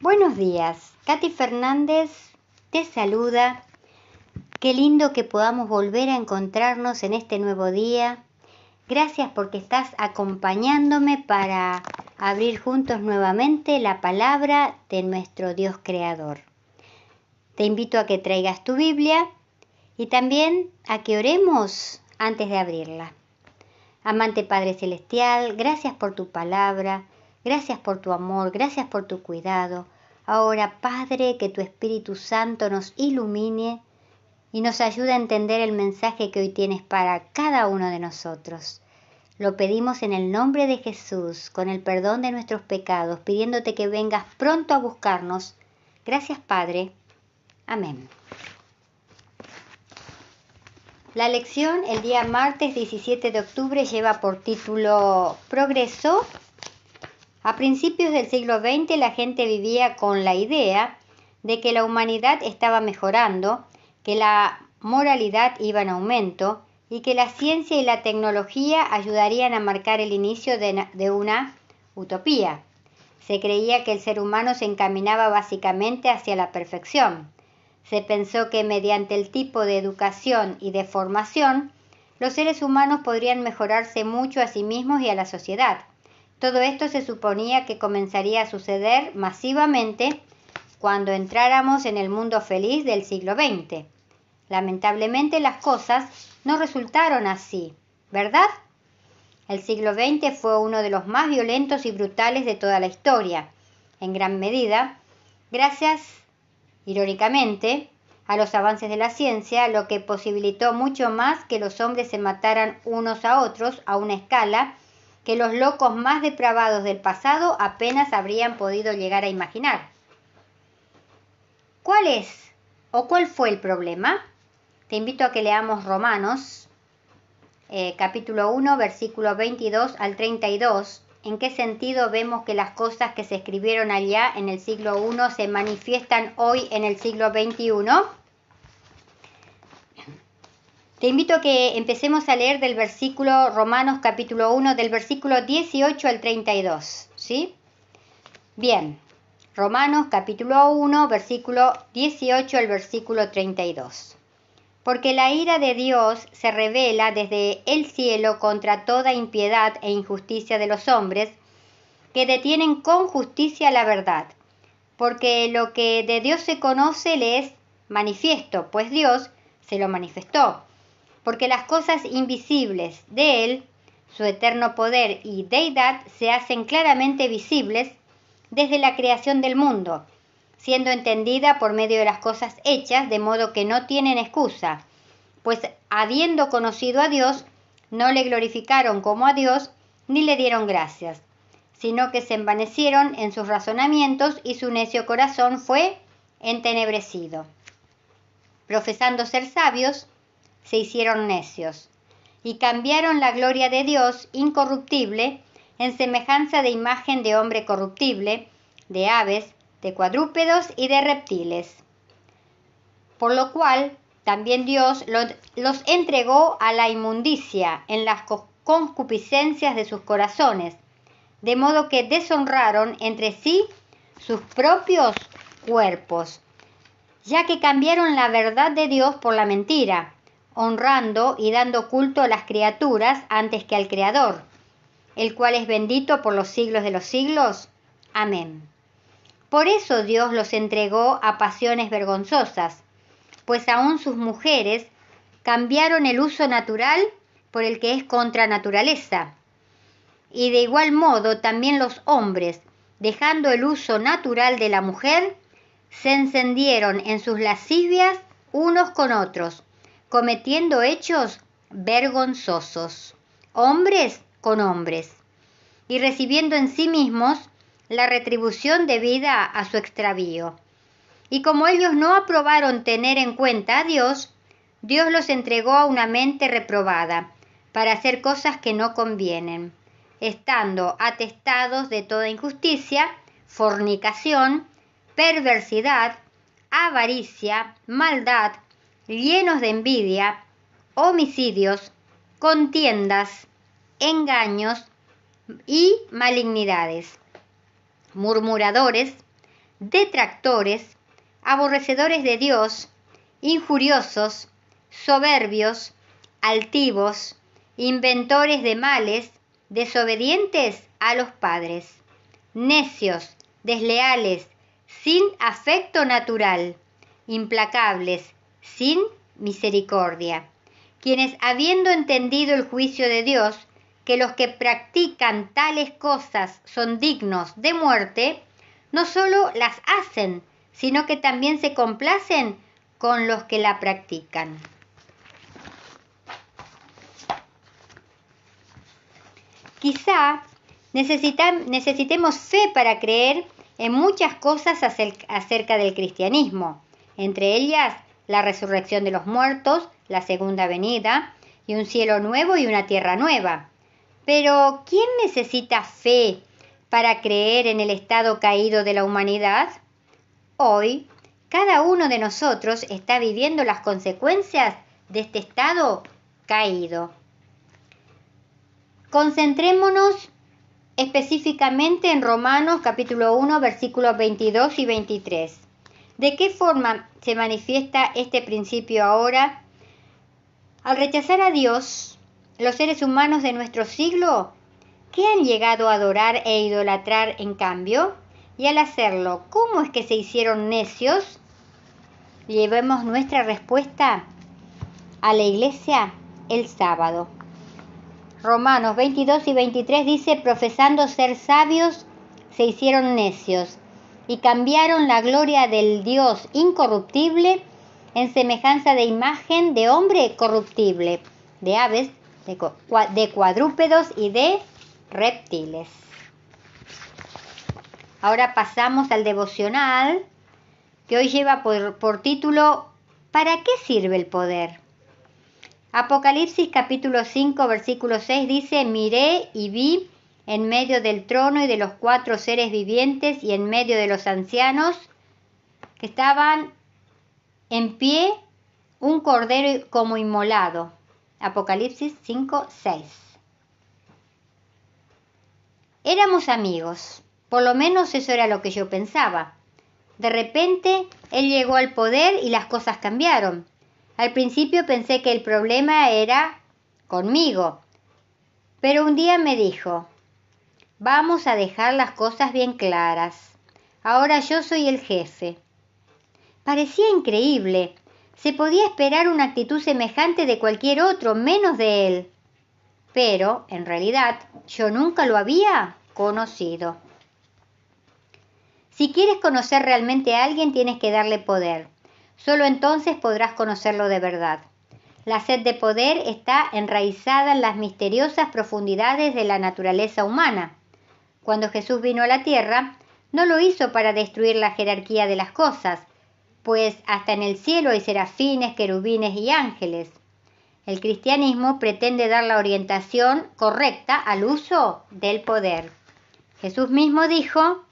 Buenos días, Katy Fernández te saluda. Qué lindo que podamos volver a encontrarnos en este nuevo día. Gracias porque estás acompañándome para abrir juntos nuevamente la palabra de nuestro Dios Creador. Te invito a que traigas tu Biblia y también a que oremos antes de abrirla. Amante Padre Celestial, gracias por tu palabra, gracias por tu amor, gracias por tu cuidado. Ahora, Padre, que tu Espíritu Santo nos ilumine y nos ayude a entender el mensaje que hoy tienes para cada uno de nosotros. Lo pedimos en el nombre de Jesús, con el perdón de nuestros pecados, pidiéndote que vengas pronto a buscarnos. Gracias, Padre. Amén. La lección el día martes 17 de octubre lleva por título Progreso. A principios del siglo XX la gente vivía con la idea de que la humanidad estaba mejorando, que la moralidad iba en aumento y que la ciencia y la tecnología ayudarían a marcar el inicio de una utopía. Se creía que el ser humano se encaminaba básicamente hacia la perfección. Se pensó que mediante el tipo de educación y de formación, los seres humanos podrían mejorarse mucho a sí mismos y a la sociedad. Todo esto se suponía que comenzaría a suceder masivamente cuando entráramos en el mundo feliz del siglo XX. Lamentablemente las cosas no resultaron así, ¿verdad? El siglo XX fue uno de los más violentos y brutales de toda la historia, en gran medida, gracias, irónicamente, a los avances de la ciencia, lo que posibilitó mucho más que los hombres se mataran unos a otros a una escala que los locos más depravados del pasado apenas habrían podido llegar a imaginar. ¿Cuál fue el problema? Te invito a que leamos Romanos, capítulo 1, versículo 22 al 32. ¿En qué sentido vemos que las cosas que se escribieron allá en el siglo I se manifiestan hoy en el siglo XXI? Te invito a que empecemos a leer del versículo Romanos capítulo 1, del versículo 18 al 32, ¿sí? Bien, Romanos capítulo 1, versículo 18 al versículo 32. Porque la ira de Dios se revela desde el cielo contra toda impiedad e injusticia de los hombres, que detienen con justicia la verdad. Porque lo que de Dios se conoce le es manifiesto, pues Dios se lo manifestó. Porque las cosas invisibles de Él, su eterno poder y deidad, se hacen claramente visibles desde la creación del mundo, siendo entendida por medio de las cosas hechas, de modo que no tienen excusa, pues habiendo conocido a Dios, no le glorificaron como a Dios, ni le dieron gracias, sino que se envanecieron en sus razonamientos y su necio corazón fue entenebrecido. Profesando ser sabios, se hicieron necios, y cambiaron la gloria de Dios incorruptible en semejanza de imagen de hombre corruptible, de aves, de cuadrúpedos y de reptiles. Por lo cual también Dios los entregó a la inmundicia en las concupiscencias de sus corazones, de modo que deshonraron entre sí sus propios cuerpos, ya que cambiaron la verdad de Dios por la mentira, honrando y dando culto a las criaturas antes que al Creador, el cual es bendito por los siglos de los siglos. Amén. Por eso Dios los entregó a pasiones vergonzosas, pues aún sus mujeres cambiaron el uso natural por el que es contra naturaleza. Y de igual modo también los hombres, dejando el uso natural de la mujer, se encendieron en sus lascivias unos con otros, cometiendo hechos vergonzosos, hombres con hombres, y recibiendo en sí mismos la retribución debida a su extravío. Y como ellos no aprobaron tener en cuenta a Dios, Dios los entregó a una mente reprobada, para hacer cosas que no convienen, estando atestados de toda injusticia, fornicación, perversidad, avaricia, maldad, llenos de envidia, homicidios, contiendas, engaños y malignidades, murmuradores, detractores, aborrecedores de Dios, injuriosos, soberbios, altivos, inventores de males, desobedientes a los padres, necios, desleales, sin afecto natural, implacables, sin misericordia, quienes habiendo entendido el juicio de Dios, que los que practican tales cosas son dignos de muerte, no solo las hacen, sino que también se complacen con los que la practican. Quizá necesitemos fe para creer en muchas cosas acerca del cristianismo, entre ellas la resurrección de los muertos, la segunda venida, y un cielo nuevo y una tierra nueva. Pero, ¿quién necesita fe para creer en el estado caído de la humanidad? Hoy, cada uno de nosotros está viviendo las consecuencias de este estado caído. Concentrémonos específicamente en Romanos capítulo 1, versículos 22 y 23. ¿De qué forma se manifiesta este principio ahora? Al rechazar a Dios, los seres humanos de nuestro siglo, ¿qué han llegado a adorar e idolatrar en cambio? Y al hacerlo, ¿cómo es que se hicieron necios? Llevemos nuestra respuesta a la iglesia el sábado. Romanos 22 y 23 dice, profesando ser sabios, se hicieron necios y cambiaron la gloria del Dios incorruptible en semejanza de imagen de hombre corruptible, de aves, de cuadrúpedos y de reptiles. Ahora pasamos al devocional, que hoy lleva por título ¿Para qué sirve el poder? Apocalipsis capítulo 5 versículo 6 dice, miré y vi en medio del trono y de los 4 seres vivientes y en medio de los ancianos que estaban en pie un cordero como inmolado. Apocalipsis 5, 6. Éramos amigos, por lo menos eso era lo que yo pensaba. De repente, él llegó al poder y las cosas cambiaron. Al principio pensé que el problema era conmigo, pero un día me dijo, vamos a dejar las cosas bien claras. Ahora yo soy el jefe. Parecía increíble. Se podía esperar una actitud semejante de cualquier otro, menos de él. Pero, en realidad, yo nunca lo había conocido. Si quieres conocer realmente a alguien, tienes que darle poder. Solo entonces podrás conocerlo de verdad. La sed de poder está enraizada en las misteriosas profundidades de la naturaleza humana. Cuando Jesús vino a la tierra, no lo hizo para destruir la jerarquía de las cosas, pues hasta en el cielo hay serafines, querubines y ángeles. El cristianismo pretende dar la orientación correcta al uso del poder. Jesús mismo dijo,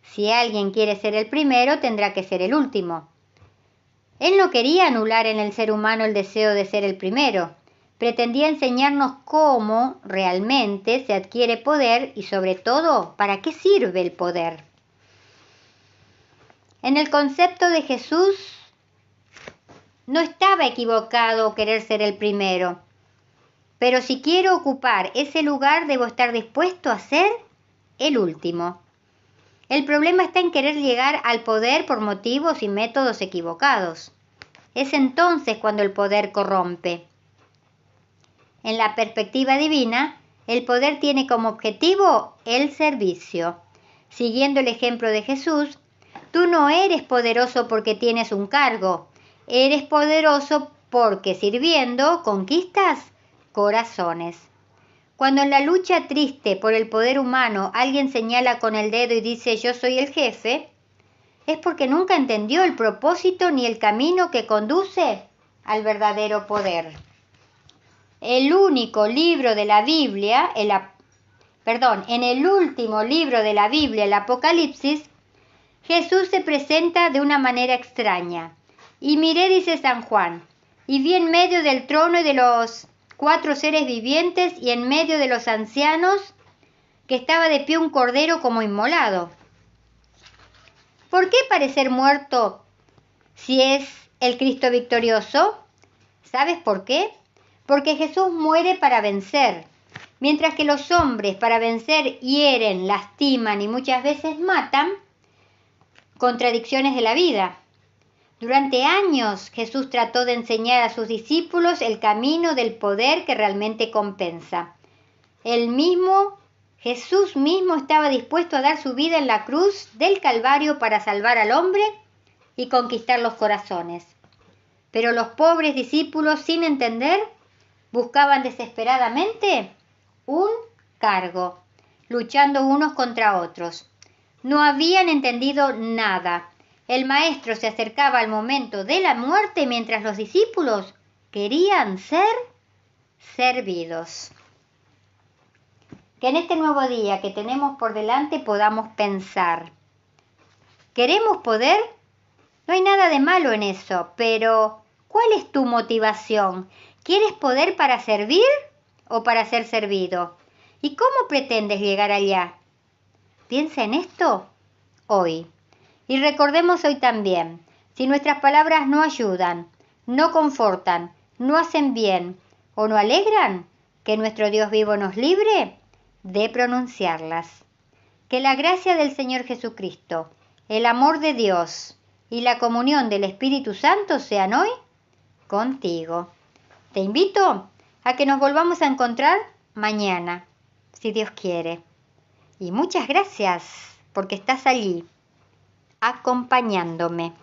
si alguien quiere ser el primero, tendrá que ser el último. Él no quería anular en el ser humano el deseo de ser el primero. Pretendía enseñarnos cómo realmente se adquiere poder y sobre todo, para qué sirve el poder. En el concepto de Jesús, no estaba equivocado querer ser el primero. Pero si quiero ocupar ese lugar, debo estar dispuesto a ser el último. El problema está en querer llegar al poder por motivos y métodos equivocados. Es entonces cuando el poder corrompe. En la perspectiva divina, el poder tiene como objetivo el servicio. Siguiendo el ejemplo de Jesús, tú no eres poderoso porque tienes un cargo, eres poderoso porque sirviendo conquistas corazones. Cuando en la lucha triste por el poder humano alguien señala con el dedo y dice yo soy el jefe, es porque nunca entendió el propósito ni el camino que conduce al verdadero poder. El único libro de la Biblia, en el último libro de la Biblia, el Apocalipsis, Jesús se presenta de una manera extraña. Y miré, dice San Juan, y vi en medio del trono y de los 4 seres vivientes y en medio de los ancianos que estaba de pie un cordero como inmolado. ¿Por qué parecer muerto si es el Cristo victorioso? ¿Sabes por qué? Porque Jesús muere para vencer, mientras que los hombres para vencer hieren, lastiman y muchas veces matan. Contradicciones de la vida. Durante años Jesús trató de enseñar a sus discípulos el camino del poder que realmente compensa. Jesús mismo estaba dispuesto a dar su vida en la cruz del Calvario para salvar al hombre y conquistar los corazones. Pero los pobres discípulos, sin entender, buscaban desesperadamente un cargo, luchando unos contra otros. No habían entendido nada. El maestro se acercaba al momento de la muerte mientras los discípulos querían ser servidos. Que en este nuevo día que tenemos por delante podamos pensar. ¿Queremos poder? No hay nada de malo en eso, pero ¿cuál es tu motivación? ¿Quieres poder para servir o para ser servido? ¿Y cómo pretendes llegar allá? Piensa en esto hoy. Y recordemos hoy también, si nuestras palabras no ayudan, no confortan, no hacen bien o no alegran, que nuestro Dios vivo nos libre de pronunciarlas. Que la gracia del Señor Jesucristo, el amor de Dios y la comunión del Espíritu Santo sean hoy contigo. Te invito a que nos volvamos a encontrar mañana, si Dios quiere. Y muchas gracias porque estás allí, acompañándome.